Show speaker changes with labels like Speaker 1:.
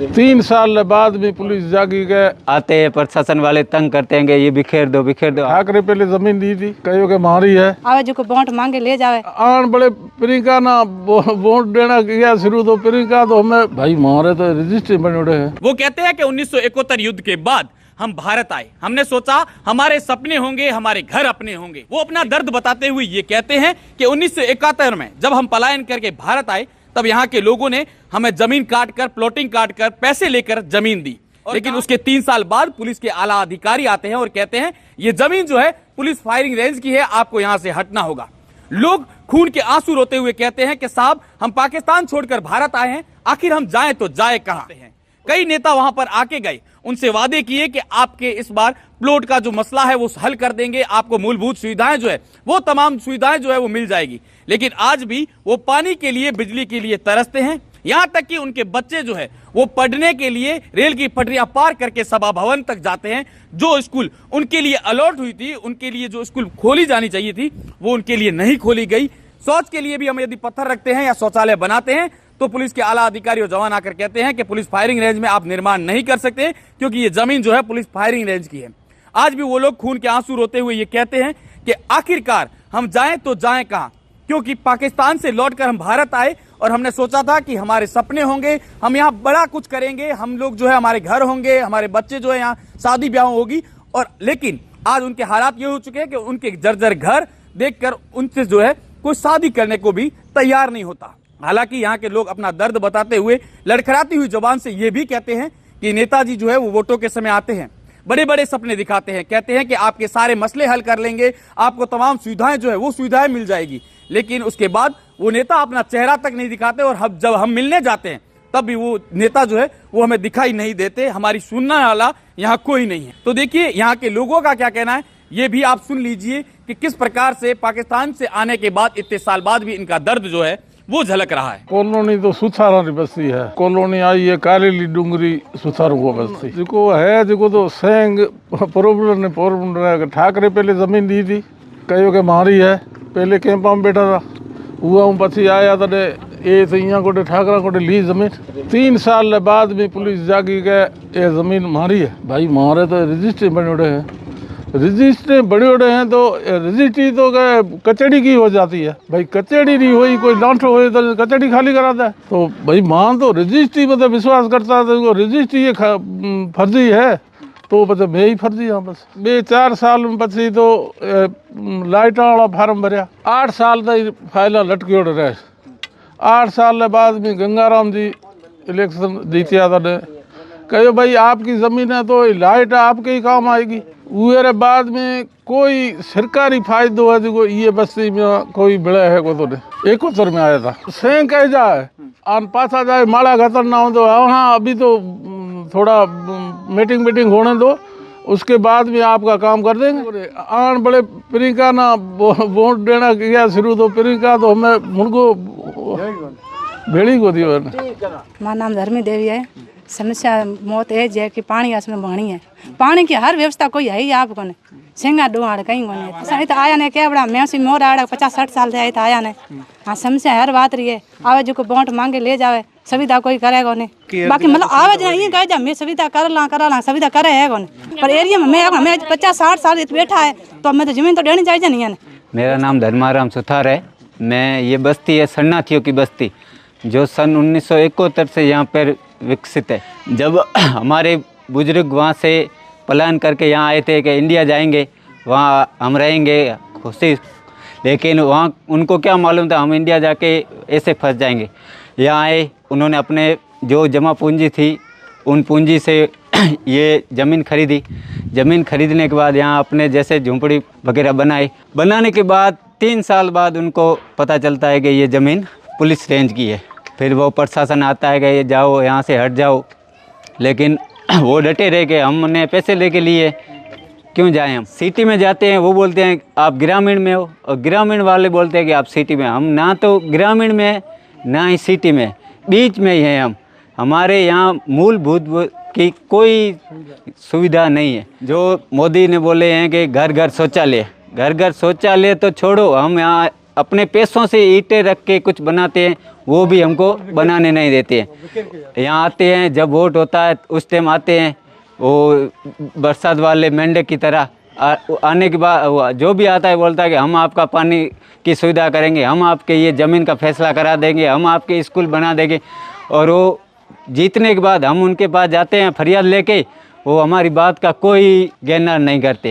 Speaker 1: 3 साल बाद भी पुलिस जागी के
Speaker 2: आते हैं, प्रशासन वाले तंग करते हैं, ये बिखेर दो बिखेर दो।
Speaker 1: ठाकरे पहले जमीन दी थी, कहो के मारी है,
Speaker 3: आवे जो को वोट मांगे ले जावे।
Speaker 1: आन बड़े प्रियंका ना वोट देना किया शुरू, तो प्रियंका तो हमें भाई मारे तो रजिस्ट्री बने हैं।
Speaker 4: वो कहते हैं कि 1971 युद्ध के बाद हम भारत आए, हमने सोचा हमारे सपने होंगे, हमारे घर अपने होंगे। वो अपना दर्द बताते हुए ये कहते हैं कि 1971 में जब हम पलायन करके भारत आए, तब यहाँ के लोगों ने हमें जमीन काट कर, प्लॉटिंग काट कर, पैसे लेकर जमीन दी। लेकिन उसके 3 साल बाद पुलिस के आला अधिकारी आते हैं और कहते हैं ये जमीन जो है पुलिस फायरिंग रेंज की है, आपको यहां से हटना होगा। लोग खून के आंसू रोते हुए कहते हैं कि साहब हम पाकिस्तान छोड़कर भारत आए हैं, आखिर हम जाएं तो जाए कहां। कई नेता वहां पर आके गए, उनसे वादे किए कि आपके इस बार प्लॉट का जो मसला है वो हल कर देंगे, आपको मूलभूत सुविधाएं जो है वो तमाम सुविधाएं जो है वो मिल जाएगी। लेकिन आज भी वो पानी के लिए, बिजली के लिए तरसते हैं। यहां तक कि उनके बच्चे जो है वो पढ़ने के लिए रेल की पटरियां पार करके सभा भवन तक जाते हैं। जो स्कूल उनके लिए अलॉट हुई थी, उनके लिए जो स्कूल खोली जानी चाहिए थी, वो उनके लिए नहीं खोली गई। शौच के लिए भी हम यदि पत्थर रखते हैं या शौचालय बनाते हैं तो पुलिस के आला अधिकारी और जवान आकर कहते हैं कि पुलिस फायरिंग रेंज में आप निर्माण नहीं कर सकते, क्योंकि ये जमीन जो है पुलिस फायरिंग रेंज की है। आज भी वो लोग खून के आंसू रोते हुए ये कहते हैं कि आखिरकार हम जाएं तो जाएं कहां, क्योंकि पाकिस्तान से लौटकर हम भारत आए और हमने सोचा था कि हमारे सपने होंगे, हम यहाँ बड़ा कुछ करेंगे, हम लोग जो है हमारे घर होंगे, हमारे बच्चे जो है यहाँ शादी ब्याह होगी। और लेकिन आज उनके हालात ये हो चुके हैं कि उनके जर्जर घर देखकर उनसे जो है कोई शादी करने को भी तैयार नहीं होता। हालांकि यहाँ के लोग अपना दर्द बताते हुए लड़खड़ाती हुई जुबान से ये भी कहते हैं कि नेताजी जो है वो वोटों के समय आते हैं, बड़े बड़े सपने दिखाते हैं, कहते हैं कि आपके सारे मसले हल कर लेंगे, आपको तमाम सुविधाएं जो है वो सुविधाएं मिल जाएगी। लेकिन उसके बाद वो नेता अपना चेहरा तक नहीं दिखाते और जब हम मिलने जाते हैं तब भी वो नेता जो है वो हमें दिखाई नहीं देते, हमारी सुनने वाला यहाँ कोई नहीं है। तो देखिए यहाँ के लोगों का क्या कहना है, ये भी आप सुन लीजिए कि किस प्रकार से पाकिस्तान से आने के बाद इतने साल बाद भी इनका दर्द जो है वो झलक रहा है।
Speaker 1: कॉलोनी तो सुथारा बस्ती है, कॉलोनी आई है कारेली डूंगरी सुथारू को बस्ती, जिको है जिको तो सेंग प्रॉब्लम ठाकरे पहले जमीन दी थी, कहो के मारी है, पहले कैंपा में बैठा था, हुआ पी आया तो ये तो यहाँ को ठाकरा को ली जमीन। 3 साल बाद भी पुलिस जागी के ये जमीन मारी है, भाई मारे तो रजिस्ट्री बने हैं, रजिस्ट्री बड़े बड़े हैं तो रजिस्ट्री तो कचहरी की हो जाती है, भाई कचहरी नहीं हुई, कोई लांठो हो तो कचहरी खाली कराता है। तो भाई मान तो रजिस्ट्री मतलब विश्वास करता है तो रजिस्ट्री ये फर्जी है, तो मतलब मैं ही फर्जी हाँ बस। 4 साल में पी तो लाइट वाला फार्म भरिया, 8 साल तक फाइल लटकी रहे। 8 साल बाद में गंगाराम जी इलेक्शन जीतिया था, कहो भाई आपकी ज़मीन है तो लाइट आपके ही काम आएगी। उरे बाद में कोई सरकारी फायदो है जो ये बस्ती में कोई बड़ा है को तो 71 में आया था, सें कह जाए आन पासा जाए माड़ा खतर ना हो तो हाँ अभी तो थोड़ा मीटिंग होने दो, उसके बाद में आपका काम कर देंगे। आन बड़े प्रियंका ना वोट देना किया शुरू, तो प्रियंका तो हमें मुनको भेड़ी को दी।
Speaker 3: मेरा नाम धर्मी देवी है। समस्या मौत है जे कि पानी असमें पानी है, पानी की हर व्यवस्था कोई है ही आपको ने सिंगा डुआड़ कहीं को नहीं। असा तो आया ने क्या बड़ा मैं मोर आड़ा 50-60 साल से तो आया ने। हाँ समस्या हर बात रही है, आवे जो को वोट मांगे ले जावे, सुविधा कोई करेगा नहीं। बाकी मतलब आवे जो ये कह जा मैं सुविधा कर ला सुविधा करे है कौन, पर एरिया में मैं 50-60 साल बैठा है तो हमें तो जमीन तो देनी चाहिए नहीं है।
Speaker 2: मेरा नाम धर्माराम सुथार है। मैं ये बस्ती है शरणार्थियों की बस्ती, जो सन 1971 से यहाँ पर विकसित है। जब हमारे बुजुर्ग वहाँ से पलायन करके यहाँ आए थे कि इंडिया जाएंगे, वहाँ हम रहेंगे खुशी, लेकिन वहाँ उनको क्या मालूम था हम इंडिया जाके ऐसे फंस जाएंगे। यहाँ आए, उन्होंने अपने जो जमा पूंजी थी उन पूंजी से ये ज़मीन खरीदी। ज़मीन खरीदने के बाद यहाँ अपने जैसे झुंपड़ी वगैरह बनाने के बाद 3 साल बाद उनको पता चलता है कि ये ज़मीन पुलिस रेंज की है। फिर वो प्रशासन आता है कि ये जाओ यहाँ से हट जाओ, लेकिन वो डटे रहे कि हमने पैसे लेके लिए क्यों जाएं। हम सिटी में जाते हैं, वो बोलते हैं आप ग्रामीण में हो, और ग्रामीण वाले बोलते हैं कि आप सिटी में। हम ना तो ग्रामीण में ना ही सिटी में, बीच में ही हैं हम। हमारे यहाँ मूलभूत की कोई सुविधा नहीं है। जो मोदी ने बोले हैं कि घर घर शौचालय तो छोड़ो, हम यहाँ अपने पैसों से ईंटें रख के कुछ बनाते हैं, वो भी हमको बनाने नहीं देते हैं। यहाँ आते हैं जब वोट होता है उस टाइम आते हैं, वो बरसात वाले मेंढक की तरह आने के बाद जो भी आता है बोलता है कि हम आपका पानी की सुविधा करेंगे, हम आपके ये ज़मीन का फैसला करा देंगे, हम आपके स्कूल बना देंगे। और वो जीतने के बाद हम उनके पास जाते हैं फरियाद लेके, वो हमारी बात का कोई गैर नहीं करते।